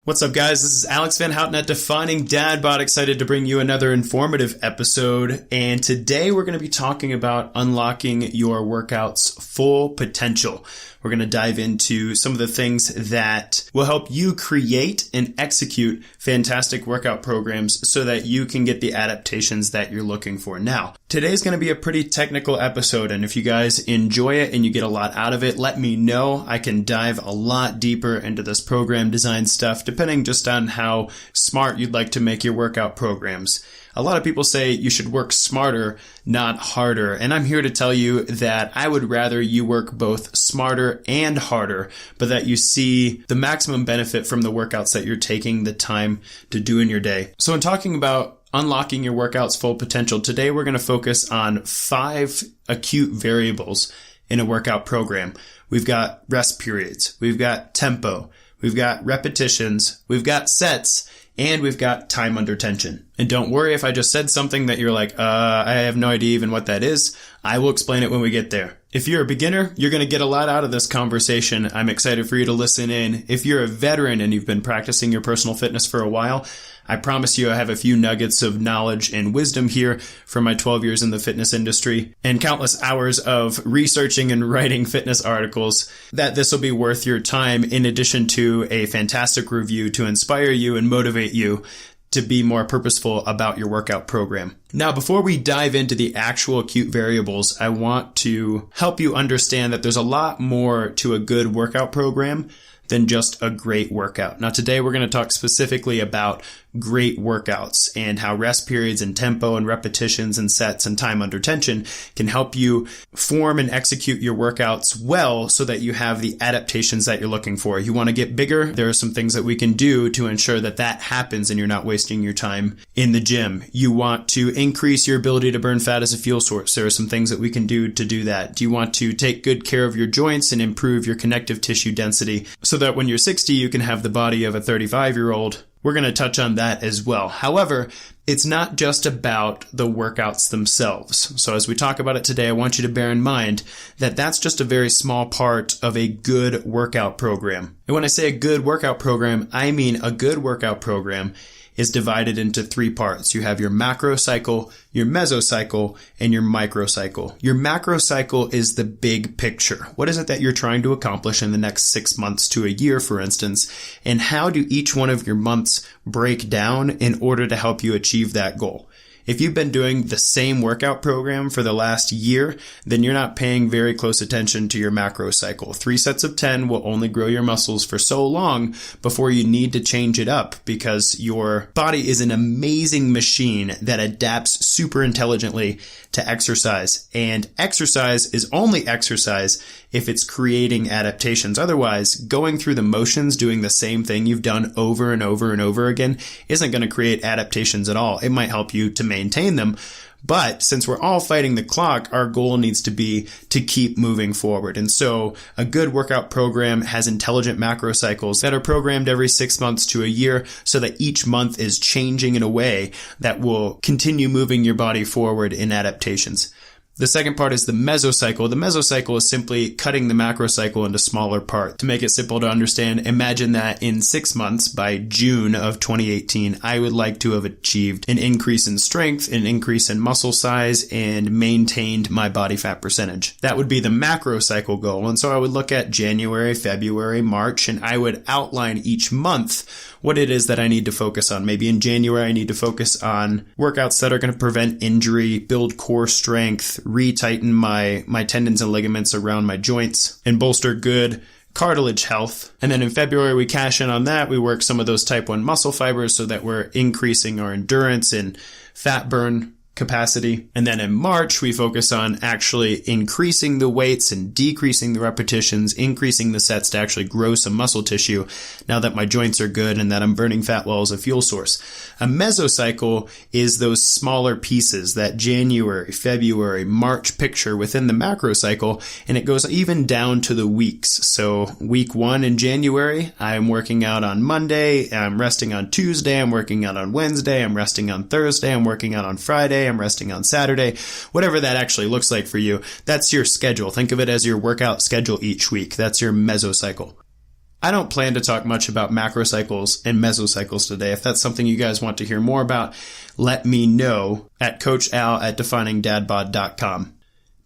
What's up, guys? This is Alex Van Houten at Defining Dad Bod, excited to bring you another informative episode. And today we're going to be talking about unlocking your workout's full potential. We're going to dive into some of the things that will help you create and execute fantastic workout programs so that you can get the adaptations that you're looking for. Now, today's going to be a pretty technical episode, and if you guys enjoy it and you get a lot out of it, let me know. I can dive a lot deeper into this program design stuff, depending just on how smart you'd like to make your workout programs. A lot of people say you should work smarter, not harder. And I'm here to tell you that I would rather you work both smarter and harder, but that you see the maximum benefit from the workouts that you're taking the time to do in your day. So in talking about unlocking your workout's full potential, today we're going to focus on 5 acute variables in a workout program. We've got rest periods, we've got tempo, we've got repetitions, we've got sets, and we've got time under tension. And don't worry if I just said something that you're like, I have no idea even what that is. I will explain it when we get there. If you're a beginner, you're going to get a lot out of this conversation. I'm excited for you to listen in. If you're a veteran and you've been practicing your personal fitness for a while, I promise you I have a few nuggets of knowledge and wisdom here from my 12 years in the fitness industry and countless hours of researching and writing fitness articles that this will be worth your time, in addition to a fantastic review to inspire you and motivate you to be more purposeful about your workout program. Now, before we dive into the actual acute variables, I want to help you understand that there's a lot more to a good workout program than just a great workout. Now, today we're going to talk specifically about great workouts and how rest periods and tempo and repetitions and sets and time under tension can help you form and execute your workouts well so that you have the adaptations that you're looking for. You want to get bigger? There are some things that we can do to ensure that that happens and you're not wasting your time in the gym. You want to increase your ability to burn fat as a fuel source. There are some things that we can do to do that. Do you want to take good care of your joints and improve your connective tissue density so that when you're 60, you can have the body of a 35-year-old? We're going to touch on that as well. However, it's not just about the workouts themselves. So as we talk about it today, I want you to bear in mind that that's just a very small part of a good workout program. And when I say a good workout program, I mean a good workout program is divided into 3 parts. You have your macro cycle, your mesocycle, and your microcycle. Your macro cycle is the big picture. What is it that you're trying to accomplish in the next 6 months to a year, for instance? And how do each one of your months break down in order to help you achieve that goal? If you've been doing the same workout program for the last year, then you're not paying very close attention to your macro cycle. 3 sets of 10 will only grow your muscles for so long before you need to change it up, because your body is an amazing machine that adapts super intelligently to exercise. And exercise is only exercise if it's creating adaptations. Otherwise, going through the motions, doing the same thing you've done over and over and over again isn't going to create adaptations at all. It might help you to maintain them, but since we're all fighting the clock, our goal needs to be to keep moving forward. And so a good workout program has intelligent macro cycles that are programmed every 6 months to a year so that each month is changing in a way that will continue moving your body forward in adaptations. The second part is the mesocycle. The mesocycle is simply cutting the macrocycle into smaller parts. To make it simple to understand, imagine that in 6 months, by June of 2018, I would like to have achieved an increase in strength, an increase in muscle size, and maintained my body fat percentage. That would be the macrocycle goal. And so I would look at January, February, March, and I would outline each month what it is that I need to focus on. Maybe in January, I need to focus on workouts that are going to prevent injury, build core strength, retighten my tendons and ligaments around my joints, and bolster good cartilage health. And then in February, we cash in on that. We work some of those type 1 muscle fibers so that we're increasing our endurance and fat burn capacity. And then in March, we focus on actually increasing the weights and decreasing the repetitions, increasing the sets to actually grow some muscle tissue now that my joints are good and that I'm burning fat well as a fuel source. A mesocycle is those smaller pieces, that January, February, March picture within the macro cycle, and it goes even down to the weeks. So week 1 in January, I'm working out on Monday, I'm resting on Tuesday, I'm working out on Wednesday, I'm resting on Thursday, I'm working out on Friday, I'm resting on Saturday, whatever that actually looks like for you. That's your schedule. Think of it as your workout schedule each week. That's your mesocycle. I don't plan to talk much about macrocycles and mesocycles today. If that's something you guys want to hear more about, let me know at coachal@definingdadbod.com.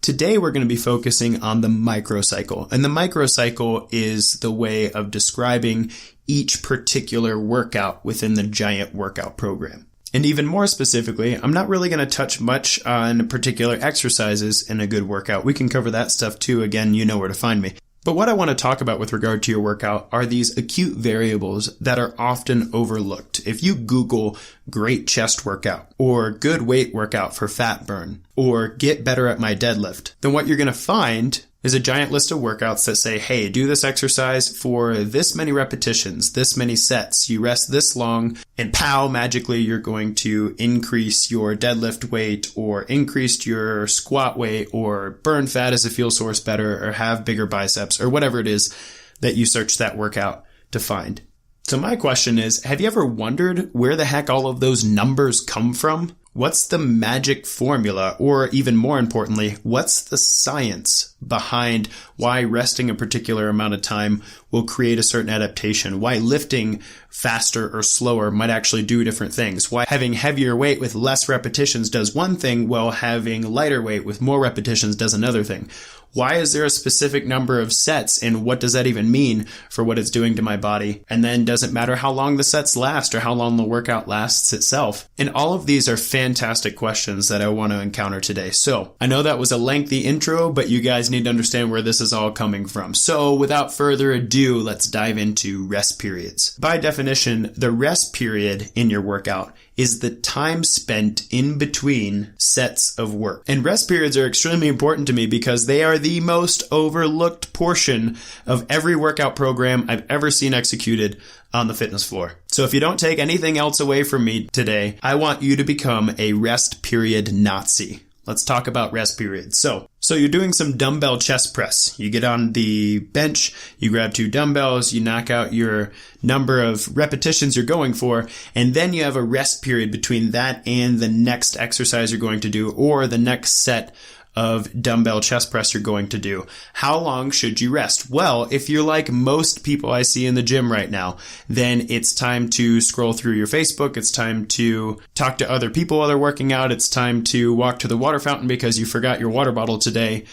Today we're going to be focusing on the microcycle. And the microcycle is the way of describing each particular workout within the giant workout program. And even more specifically, I'm not really going to touch much on particular exercises in a good workout. We can cover that stuff too. Again, you know where to find me. But what I want to talk about with regard to your workout are these acute variables that are often overlooked. If you Google great chest workout or good weight workout for fat burn or get better at my deadlift, then what you're going to find is a giant list of workouts that say, hey, do this exercise for this many repetitions, this many sets, you rest this long, and pow, magically you're going to increase your deadlift weight or increase your squat weight or burn fat as a fuel source better or have bigger biceps or whatever it is that you search that workout to find. So my question is, have you ever wondered where the heck all of those numbers come from? What's the magic formula? Or even more importantly, what's the science behind why resting a particular amount of time will create a certain adaptation? Why lifting faster or slower might actually do different things? Why having heavier weight with less repetitions does one thing while having lighter weight with more repetitions does another thing? Why is there a specific number of sets and what does that even mean for what it's doing to my body? And then does it matter how long the sets last or how long the workout lasts itself? And all of these are fantastic questions that I want to encounter today. So I know that was a lengthy intro, but you guys need to understand where this is all coming from. So without further ado, let's dive into rest periods. By definition, the rest period in your workout is the time spent in between sets of work. And rest periods are extremely important to me because they are the most overlooked portion of every workout program I've ever seen executed on the fitness floor. So if you don't take anything else away from me today, I want you to become a rest period Nazi. Let's talk about rest periods. So you're doing some dumbbell chest press. You get on the bench, you grab 2 dumbbells, you knock out your number of repetitions you're going for, and then you have a rest period between that and the next exercise you're going to do or the next set of dumbbell chest press you're going to do. How long should you rest? Well, if you're like most people I see in the gym right now, then it's time to scroll through your Facebook. It's time to talk to other people while they're working out. It's time to walk to the water fountain because you forgot your water bottle today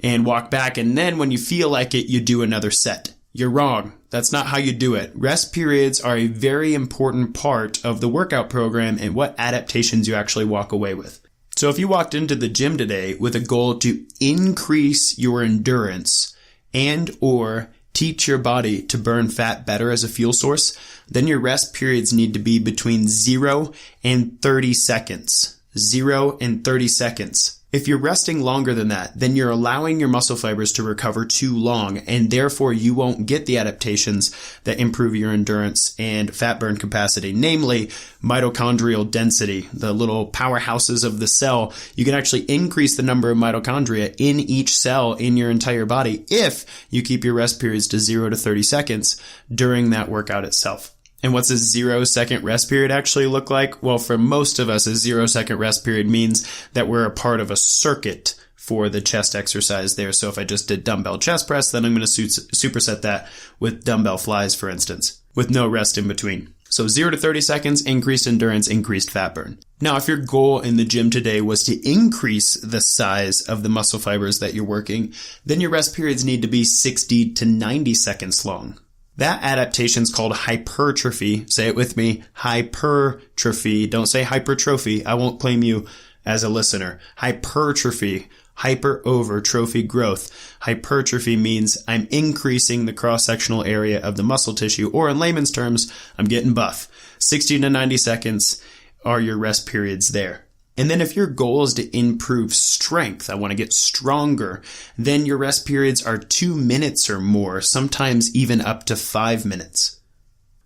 and walk back. And then when you feel like it, you do another set. You're wrong. That's not how you do it. Rest periods are a very important part of the workout program and what adaptations you actually walk away with. So if you walked into the gym today with a goal to increase your endurance and or teach your body to burn fat better as a fuel source, then your rest periods need to be between 0 and 30 seconds. 0 and 30 seconds. If you're resting longer than that, then you're allowing your muscle fibers to recover too long, and therefore you won't get the adaptations that improve your endurance and fat burn capacity, namely mitochondrial density, the little powerhouses of the cell. You can actually increase the number of mitochondria in each cell in your entire body if you keep your rest periods to 0 to 30 seconds during that workout itself. And what's a 0-second rest period actually look like? Well, for most of us, a 0-second rest period means that we're a part of a circuit for the chest exercise there. So if I just did dumbbell chest press, then I'm going to superset that with dumbbell flies, for instance, with no rest in between. So 0 to 30 seconds, increased endurance, increased fat burn. Now, if your goal in the gym today was to increase the size of the muscle fibers that you're working, then your rest periods need to be 60 to 90 seconds long. That adaptation is called hypertrophy. Say it with me. Hypertrophy. Don't say hypertrophy. I won't claim you as a listener. Hypertrophy. Hyper over trophy growth. Hypertrophy means I'm increasing the cross-sectional area of the muscle tissue, or in layman's terms, I'm getting buff. 60 to 90 seconds are your rest periods there. And then if your goal is to improve strength, I want to get stronger, then your rest periods are 2 minutes or more, sometimes even up to 5 minutes.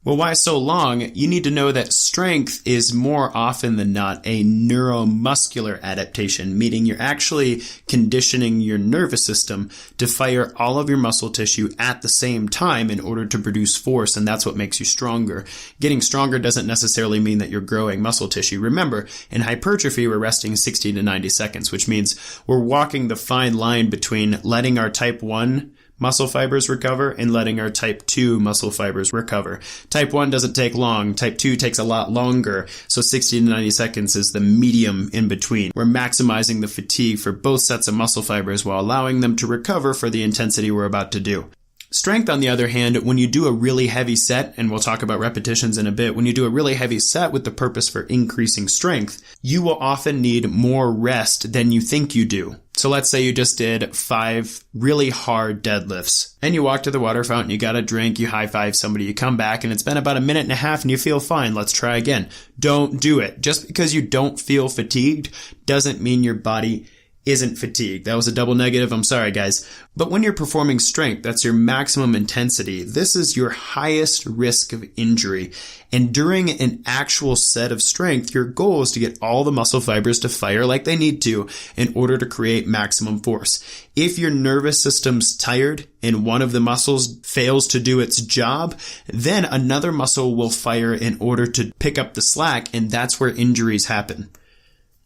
Well, why so long? You need to know that strength is more often than not a neuromuscular adaptation, meaning you're actually conditioning your nervous system to fire all of your muscle tissue at the same time in order to produce force, and that's what makes you stronger. Getting stronger doesn't necessarily mean that you're growing muscle tissue. Remember, in hypertrophy, we're resting 60 to 90 seconds, which means we're walking the fine line between letting our type 1 muscle fibers recover and letting our type 2 muscle fibers recover. Type 1 doesn't take long. Type 2 takes a lot longer. So 60 to 90 seconds is the medium in between. We're maximizing the fatigue for both sets of muscle fibers while allowing them to recover for the intensity we're about to do. Strength, on the other hand, when you do a really heavy set, and we'll talk about repetitions in a bit, when you do a really heavy set with the purpose for increasing strength, you will often need more rest than you think you do. So let's say you just did 5 really hard deadlifts, and you walk to the water fountain, you got a drink, you high-five somebody, you come back, and it's been about a minute and a half and you feel fine. Let's try again. Don't do it. Just because you don't feel fatigued doesn't mean your body isn't fatigued. That was a double negative. I'm sorry, guys. But when you're performing strength, that's your maximum intensity. This is your highest risk of injury. And during an actual set of strength, your goal is to get all the muscle fibers to fire like they need to in order to create maximum force. If your nervous system's tired and one of the muscles fails to do its job, then another muscle will fire in order to pick up the slack, and that's where injuries happen.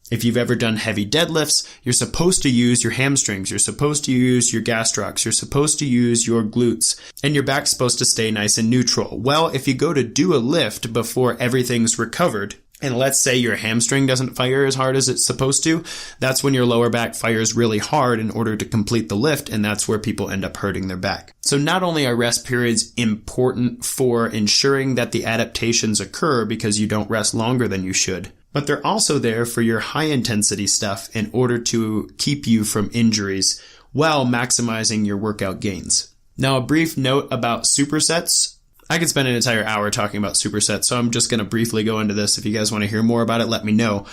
If you've ever done heavy deadlifts, you're supposed to use your hamstrings, you're supposed to use your gastrocs, you're supposed to use your glutes, and your back's supposed to stay nice and neutral. Well, if you go to do a lift before everything's recovered, and let's say your hamstring doesn't fire as hard as it's supposed to, that's when your lower back fires really hard in order to complete the lift, and that's where people end up hurting their back. So not only are rest periods important for ensuring that the adaptations occur because you don't rest longer than you should, but they're also there for your high-intensity stuff in order to keep you from injuries while maximizing your workout gains. Now, a brief note about supersets. I could spend an entire hour talking about supersets, so I'm just going to briefly go into this. If you guys want to hear more about it, let me know.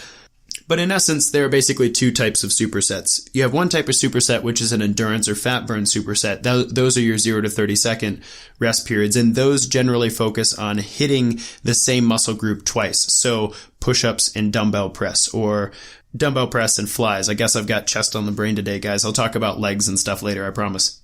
But in essence, there are basically 2 types of supersets. You have one type of superset, which is an endurance or fat burn superset. Those are your 0 to 30 second rest periods, and those generally focus on hitting the same muscle group twice. So push-ups and dumbbell press, or dumbbell press and flies. I guess I've got chest on the brain today, guys. I'll talk about legs and stuff later, I promise.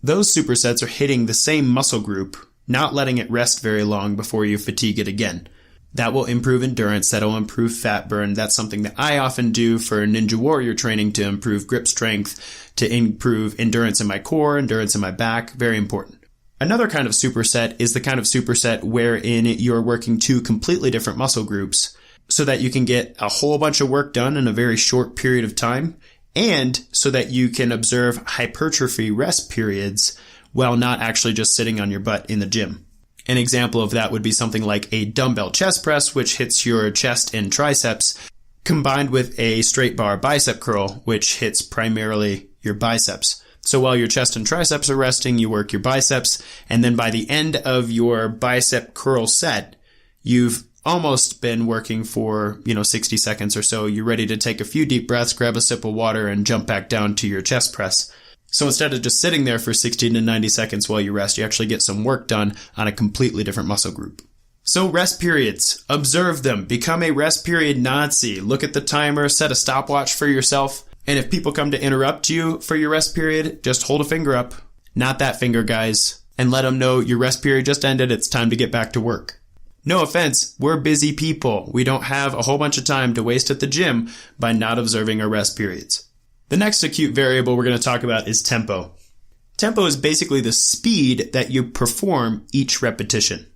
Those supersets are hitting the same muscle group, not letting it rest very long before you fatigue it again. That will improve endurance, that'll improve fat burn. That's something that I often do for Ninja Warrior training to improve grip strength, to improve endurance in my core, endurance in my back. Very important. Another kind of superset is the kind of superset wherein you're working 2 completely different muscle groups so that you can get a whole bunch of work done in a very short period of time, and so that you can observe hypertrophy rest periods while not actually just sitting on your butt in the gym. An example of that would be something like a dumbbell chest press, which hits your chest and triceps, combined with a straight bar bicep curl, which hits primarily your biceps. So while your chest and triceps are resting, you work your biceps, and then by the end of your bicep curl set, you've almost been working for, 60 seconds or so. You're ready to take a few deep breaths, grab a sip of water, and jump back down to your chest press. So instead of just sitting there for 60 to 90 seconds while you rest, you actually get some work done on a completely different muscle group. So rest periods, observe them, become a rest period Nazi. Look at the timer, set a stopwatch for yourself, and if people come to interrupt you for your rest period, just hold a finger up, not that finger, guys, and let them know your rest period just ended, it's time to get back to work. No offense, we're busy people. We don't have a whole bunch of time to waste at the gym by not observing our rest periods. The next acute variable we're going to talk about is tempo. Tempo is basically the speed that you perform each repetition.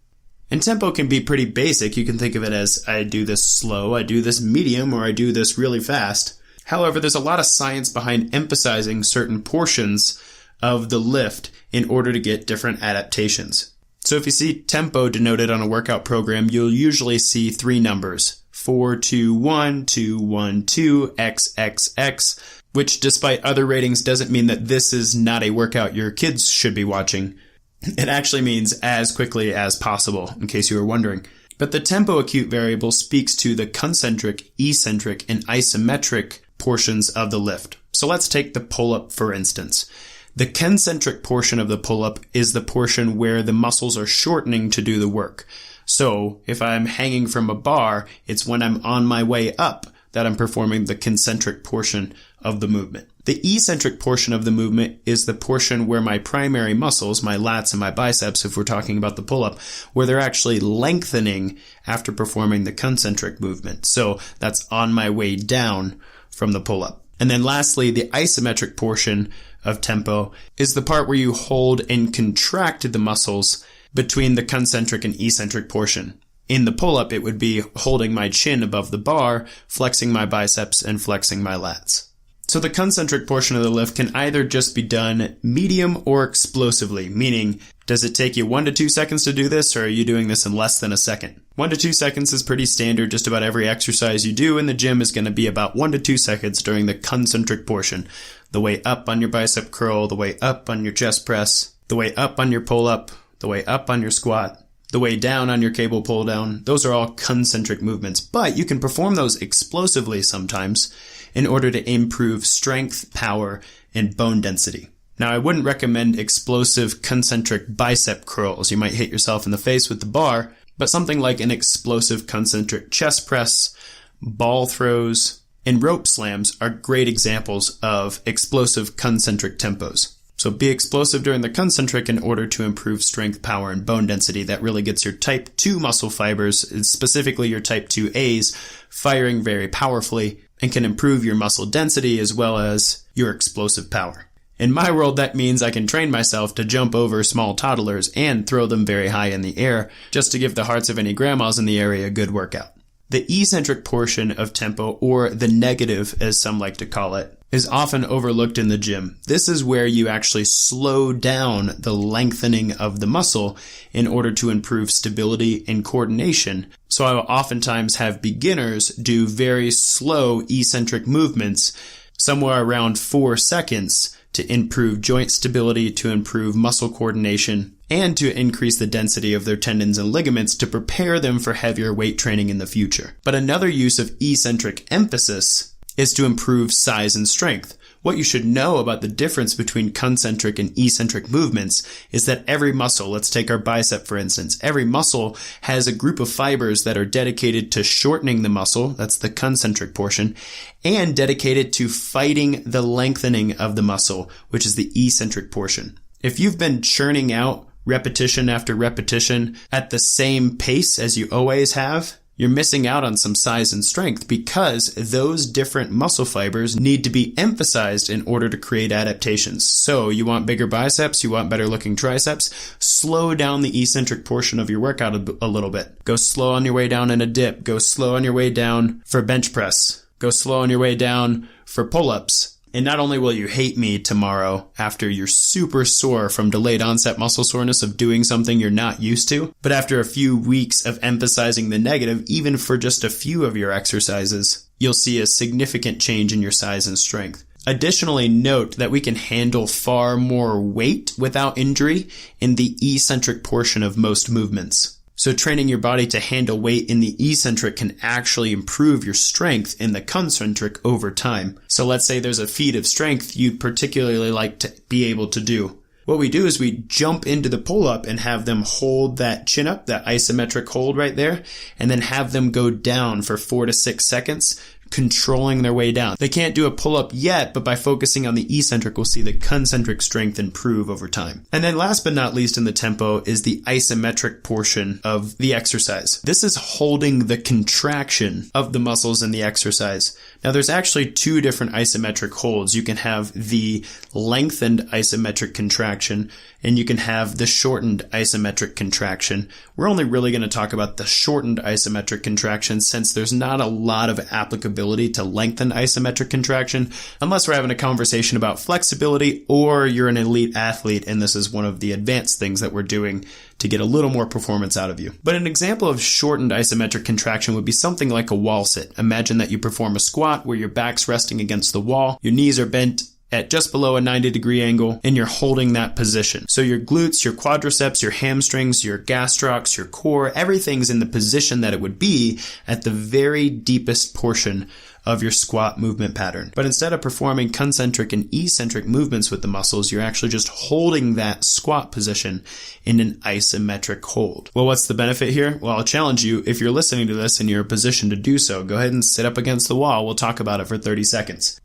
And tempo can be pretty basic. You can think of it as I do this slow, I do this medium, or I do this really fast. However, there's a lot of science behind emphasizing certain portions of the lift in order to get different adaptations. So if you see tempo denoted on a workout program, you'll usually see 3 numbers: 4-2-1, 2-1-2, XXX, which despite other ratings doesn't mean that this is not a workout your kids should be watching. It actually means as quickly as possible, in case you were wondering. But the tempo acute variable speaks to the concentric, eccentric, and isometric portions of the lift. So let's take the pull-up, for instance. The concentric portion of the pull-up is the portion where the muscles are shortening to do the work. So if I'm hanging from a bar, it's when I'm on my way up that I'm performing the concentric portion of the movement. The eccentric portion of the movement is the portion where my primary muscles, my lats and my biceps, if we're talking about the pull-up, where they're actually lengthening after performing the concentric movement. So that's on my way down from the pull-up. And then lastly, the isometric portion of tempo is the part where you hold and contract the muscles between the concentric and eccentric portion. In the pull-up, it would be holding my chin above the bar, flexing my biceps, and flexing my lats. So the concentric portion of the lift can either just be done medium or explosively, meaning, does it take you 1 to 2 seconds to do this, or are you doing this in less than a second? 1 to 2 seconds is pretty standard. Just about every exercise you do in the gym is going to be about 1 to 2 seconds during the concentric portion. The way up on your bicep curl, the way up on your chest press, the way up on your pull-up, the way up on your squat, the way down on your cable pull down. Those are all concentric movements, but you can perform those explosively sometimes in order to improve strength, power, and bone density. Now, I wouldn't recommend explosive concentric bicep curls. You might hit yourself in the face with the bar, but something like an explosive concentric chest press, ball throws, and rope slams are great examples of explosive concentric tempos. So be explosive during the concentric in order to improve strength, power, and bone density. That really gets your type 2 muscle fibers, specifically your type 2As, firing very powerfully and can improve your muscle density as well as your explosive power. In my world, that means I can train myself to jump over small toddlers and throw them very high in the air just to give the hearts of any grandmas in the area a good workout. The eccentric portion of tempo, or the negative as some like to call it, is often overlooked in the gym. This is where you actually slow down the lengthening of the muscle in order to improve stability and coordination. So I will oftentimes have beginners do very slow eccentric movements, somewhere around 4 seconds, to improve joint stability, to improve muscle coordination, and to increase the density of their tendons and ligaments to prepare them for heavier weight training in the future. But another use of eccentric emphasis is to improve size and strength. What you should know about the difference between concentric and eccentric movements is that every muscle, let's take our bicep for instance, every muscle has a group of fibers that are dedicated to shortening the muscle, that's the concentric portion, and dedicated to fighting the lengthening of the muscle, which is the eccentric portion. If you've been churning out repetition after repetition at the same pace as you always have, you're missing out on some size and strength because those different muscle fibers need to be emphasized in order to create adaptations. So you want bigger biceps, you want better looking triceps, slow down the eccentric portion of your workout a little bit. Go slow on your way down in a dip. Go slow on your way down for bench press. Go slow on your way down for pull-ups. And not only will you hate me tomorrow after you're super sore from delayed onset muscle soreness of doing something you're not used to, but after a few weeks of emphasizing the negative, even for just a few of your exercises, you'll see a significant change in your size and strength. Additionally, note that we can handle far more weight without injury in the eccentric portion of most movements. So training your body to handle weight in the eccentric can actually improve your strength in the concentric over time. So let's say there's a feat of strength you'd particularly like to be able to do. What we do is we jump into the pull-up and have them hold that chin up, that isometric hold right there, and then have them go down for 4 to 6 seconds, controlling their way down. They can't do a pull-up yet, but by focusing on the eccentric, we'll see the concentric strength improve over time. And then last but not least in the tempo is the isometric portion of the exercise. This is holding the contraction of the muscles in the exercise. Now there's actually 2 different isometric holds. You can have the lengthened isometric contraction and you can have the shortened isometric contraction. We're only really going to talk about the shortened isometric contraction since there's not a lot of applicability to lengthened isometric contraction unless we're having a conversation about flexibility or you're an elite athlete and this is one of the advanced things that we're doing to get a little more performance out of you. But an example of shortened isometric contraction would be something like a wall sit. Imagine that you perform a squat where your back's resting against the wall, your knees are bent at just below a 90-degree angle, and you're holding that position. So your glutes, your quadriceps, your hamstrings, your gastrocs, your core, everything's in the position that it would be at the very deepest portion of your squat movement pattern. But instead of performing concentric and eccentric movements with the muscles, you're actually just holding that squat position in an isometric hold. Well, what's the benefit here? Well, I'll challenge you, if you're listening to this and you're in a position to do so, go ahead and sit up against the wall. We'll talk about it for 30 seconds.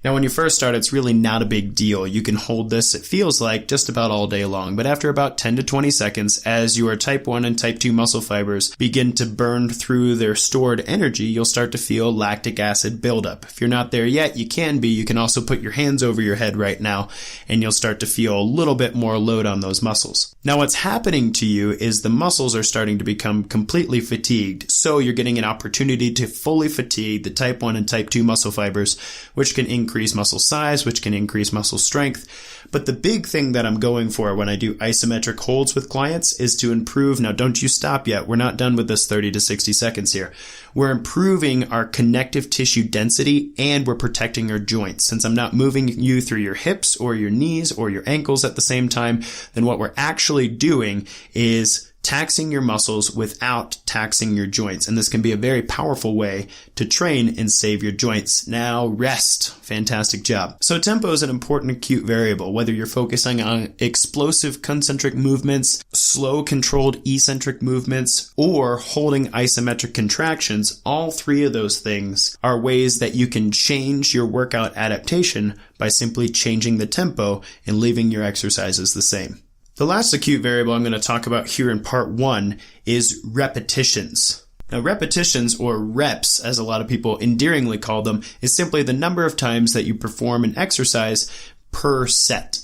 Now, when you first start, it's really not a big deal. You can hold this, it feels like, just about all day long. But after about 10 to 20 seconds, as your type 1 and type 2 muscle fibers begin to burn through their stored energy, you'll start to feel lactic acid buildup. If you're not there yet, you can be. You can also put your hands over your head right now, and you'll start to feel a little bit more load on those muscles. Now, what's happening to you is the muscles are starting to become completely fatigued. So you're getting an opportunity to fully fatigue the type 1 and type 2 muscle fibers, which can increase muscle size, which can increase muscle strength. But the big thing that I'm going for when I do isometric holds with clients is to improve. Now, don't you stop yet. We're not done with this 30 to 60 seconds here. We're improving our connective tissue density and we're protecting our joints. Since I'm not moving you through your hips or your knees or your ankles at the same time, then what we're actually doing is taxing your muscles without taxing your joints. And this can be a very powerful way to train and save your joints. Now, rest. Fantastic job. So tempo is an important acute variable, whether you're focusing on explosive concentric movements, slow controlled eccentric movements, or holding isometric contractions. All three of those things are ways that you can change your workout adaptation by simply changing the tempo and leaving your exercises the same. The last acute variable I'm going to talk about here in part 1 is repetitions. Now, repetitions, or reps, as a lot of people endearingly call them, is simply the number of times that you perform an exercise per set.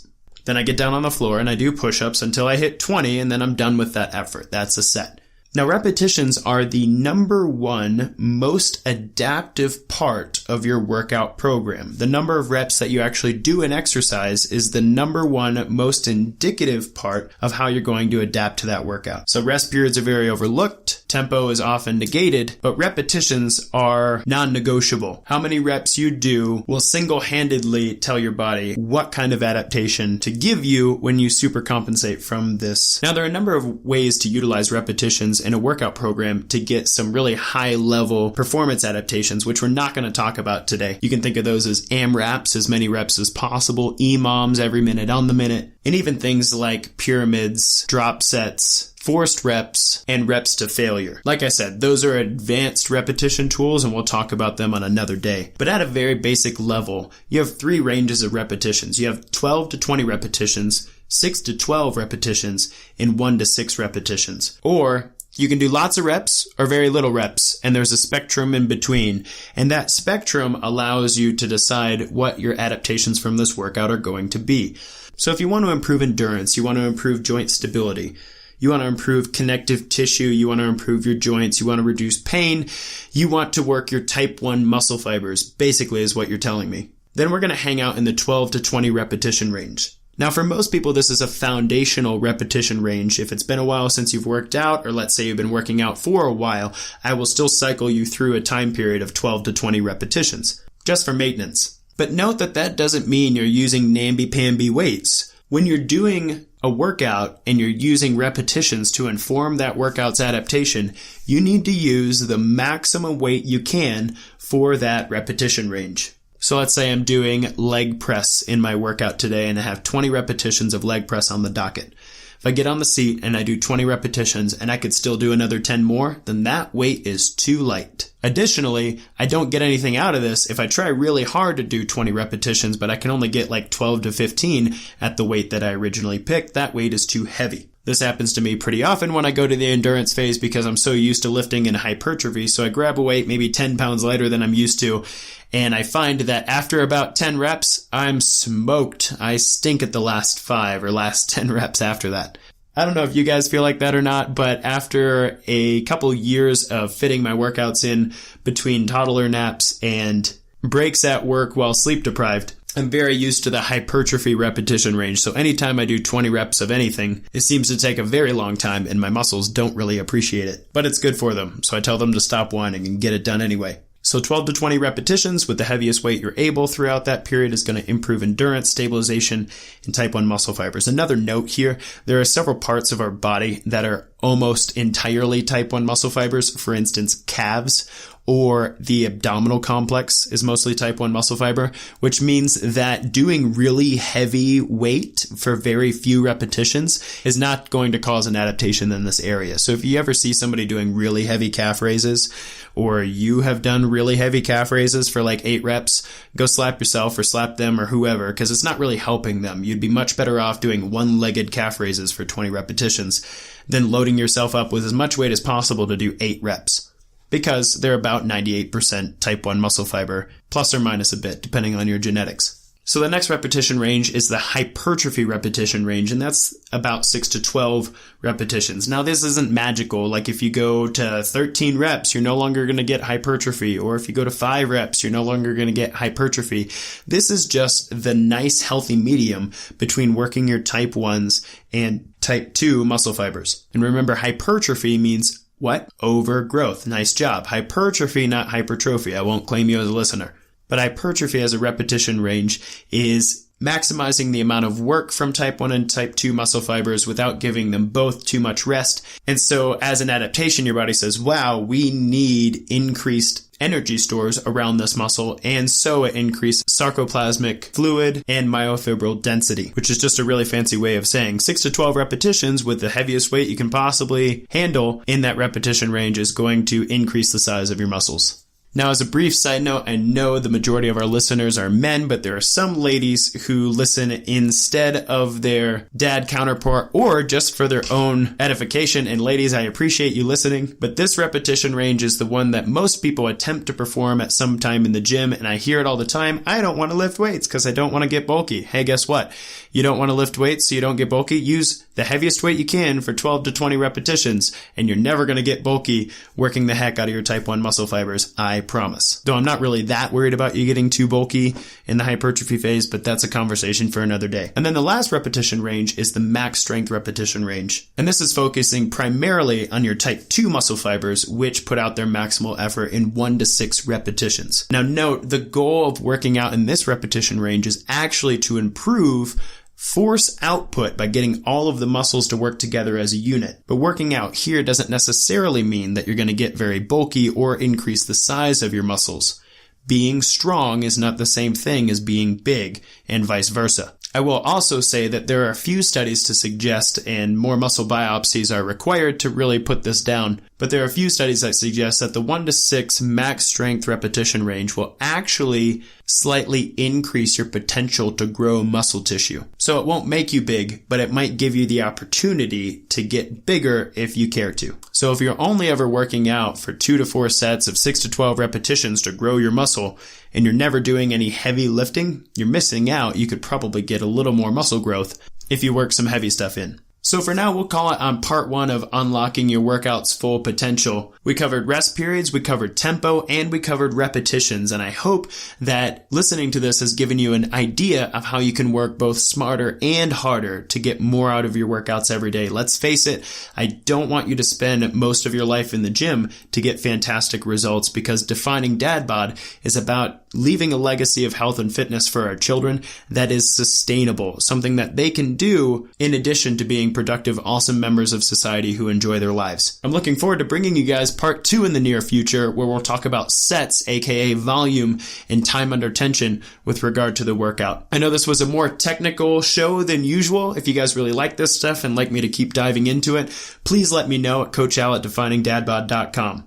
Then I get down on the floor and I do push-ups until I hit 20 and then I'm done with that effort. That's a set. Now, repetitions are the number one most adaptive part of your workout program. The number of reps that you actually do in exercise is the number one most indicative part of how you're going to adapt to that workout. So rest periods are very overlooked. Tempo is often negated, but repetitions are non-negotiable. How many reps you do will single-handedly tell your body what kind of adaptation to give you when you supercompensate from this. Now, there are a number of ways to utilize repetitions in a workout program to get some really high-level performance adaptations, which we're not going to talk about today. You can think of those as AMRAPs, as many reps as possible, EMOMs, every minute on the minute, and even things like pyramids, drop sets, forced reps, and reps to failure. Like I said, those are advanced repetition tools, and we'll talk about them on another day. But at a very basic level, you have three ranges of repetitions. You have 12 to 20 repetitions, 6 to 12 repetitions, and 1 to 6 repetitions. Or you can do lots of reps or very little reps, and there's a spectrum in between. And that spectrum allows you to decide what your adaptations from this workout are going to be. So if you want to improve endurance, you want to improve joint stability, you want to improve connective tissue, you want to improve your joints, you want to reduce pain, you want to work your type 1 muscle fibers, basically is what you're telling me. Then we're going to hang out in the 12 to 20 repetition range. Now, for most people, this is a foundational repetition range. If it's been a while since you've worked out, or let's say you've been working out for a while, I will still cycle you through a time period of 12 to 20 repetitions, just for maintenance. But note that that doesn't mean you're using namby-pamby weights. When you're doing a workout and you're using repetitions to inform that workout's adaptation, you need to use the maximum weight you can for that repetition range. So let's say I'm doing leg press in my workout today and I have 20 repetitions of leg press on the docket. If I get on the seat and I do 20 repetitions and I could still do another 10 more, then that weight is too light. Additionally, I don't get anything out of this if I try really hard to do 20 repetitions, but I can only get like 12 to 15 at the weight that I originally picked. That weight is too heavy. This happens to me pretty often when I go to the endurance phase because I'm so used to lifting in hypertrophy. So I grab a weight maybe 10 pounds lighter than I'm used to, and I find that after about 10 reps, I'm smoked. I stink at the last 5 or last 10 reps after that. I don't know if you guys feel like that or not, but after a couple years of fitting my workouts in between toddler naps and breaks at work while sleep deprived, I'm very used to the hypertrophy repetition range. So anytime I do 20 reps of anything, it seems to take a very long time and my muscles don't really appreciate it, but it's good for them. So I tell them to stop whining and get it done anyway. So 12 to 20 repetitions with the heaviest weight you're able throughout that period is going to improve endurance, stabilization, and type 1 muscle fibers. Another note here, there are several parts of our body that are almost entirely type 1 muscle fibers, for instance, calves, or the abdominal complex is mostly type 1 muscle fiber, which means that doing really heavy weight for very few repetitions is not going to cause an adaptation in this area. So if you ever see somebody doing really heavy calf raises, or you have done really heavy calf raises for like 8 reps, go slap yourself or slap them or whoever, because it's not really helping them. You'd be much better off doing one-legged calf raises for 20 repetitions than loading yourself up with as much weight as possible to do 8 reps. Because they're about 98% type 1 muscle fiber, plus or minus a bit, depending on your genetics. So the next repetition range is the hypertrophy repetition range, and that's about 6 to 12 repetitions. Now, this isn't magical. Like if you go to 13 reps, you're no longer going to get hypertrophy, or if you go to 5 reps, you're no longer going to get hypertrophy. This is just the nice, healthy medium between working your type 1s and type 2 muscle fibers. And remember, hypertrophy means what? Overgrowth. Nice job. Hypertrophy, not hypertrophy. I won't claim you as a listener. But hypertrophy as a repetition range is maximizing the amount of work from type 1 and type 2 muscle fibers without giving them both too much rest. And so as an adaptation, your body says, wow, we need increased energy stores around this muscle, and so it increased sarcoplasmic fluid and myofibril density, which is just a really fancy way of saying 6 to 12 repetitions with the heaviest weight you can possibly handle in that repetition range is going to increase the size of your muscles. Now, as a brief side note, I know the majority of our listeners are men, but there are some ladies who listen instead of their dad counterpart or just for their own edification. And ladies, I appreciate you listening, but this repetition range is the one that most people attempt to perform at some time in the gym. And I hear it all the time. I don't want to lift weights because I don't want to get bulky. Hey, guess what? You don't want to lift weights so you don't get bulky? Use the heaviest weight you can for 12 to 20 repetitions, and you're never going to get bulky working the heck out of your type 1 muscle fibers. I promise. Though I'm not really that worried about you getting too bulky in the hypertrophy phase, but that's a conversation for another day. And then the last repetition range is the max strength repetition range. And this is focusing primarily on your type 2 muscle fibers, which put out their maximal effort in 1 to 6 repetitions. Now note, the goal of working out in this repetition range is actually to improve force output by getting all of the muscles to work together as a unit. But working out here doesn't necessarily mean that you're going to get very bulky or increase the size of your muscles. Being strong is not the same thing as being big, and vice versa. I will also say that there are a few studies to suggest, and more muscle biopsies are required to really put this down, but there are a few studies that suggest that the 1 to 6 max strength repetition range will actually slightly increase your potential to grow muscle tissue. So it won't make you big, but it might give you the opportunity to get bigger if you care to. So if you're only ever working out for 2 to 4 sets of 6 to 12 repetitions to grow your muscle, and you're never doing any heavy lifting, you're missing out. You could probably get a little more muscle growth if you work some heavy stuff in. So for now, we'll call it on part 1 of unlocking your workout's full potential. We covered rest periods, we covered tempo, and we covered repetitions. And I hope that listening to this has given you an idea of how you can work both smarter and harder to get more out of your workouts every day. Let's face it, I don't want you to spend most of your life in the gym to get fantastic results, because defining dad bod is about leaving a legacy of health and fitness for our children that is sustainable, something that they can do in addition to being productive, awesome members of society who enjoy their lives. I'm looking forward to bringing you guys part 2 in the near future, where we'll talk about sets, aka volume, and time under tension with regard to the workout. I know this was a more technical show than usual. If you guys really like this stuff and like me to keep diving into it, please let me know at coachal@definingdadbod.com.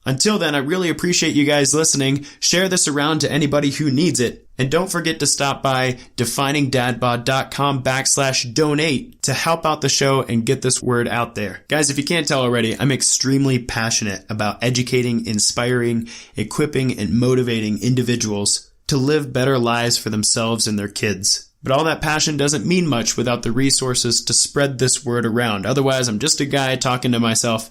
Until then, I really appreciate you guys listening. Share this around to anybody who needs it. And don't forget to stop by definingdadbod.com/donate to help out the show and get this word out there. Guys, if you can't tell already, I'm extremely passionate about educating, inspiring, equipping, and motivating individuals to live better lives for themselves and their kids. But all that passion doesn't mean much without the resources to spread this word around. Otherwise, I'm just a guy talking to myself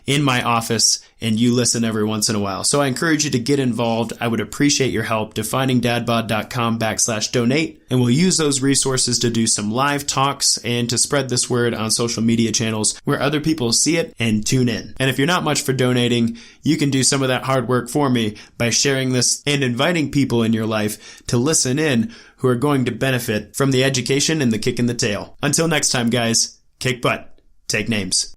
in my office, and you listen every once in a while. So I encourage you to get involved. I would appreciate your help. definingdadbod.com/donate, and we'll use those resources to do some live talks and to spread this word on social media channels where other people see it and tune in. And if you're not much for donating, you can do some of that hard work for me by sharing this and inviting people in your life to listen in who are going to benefit from the education and the kick in the tail. Until next time, guys, kick butt, take names.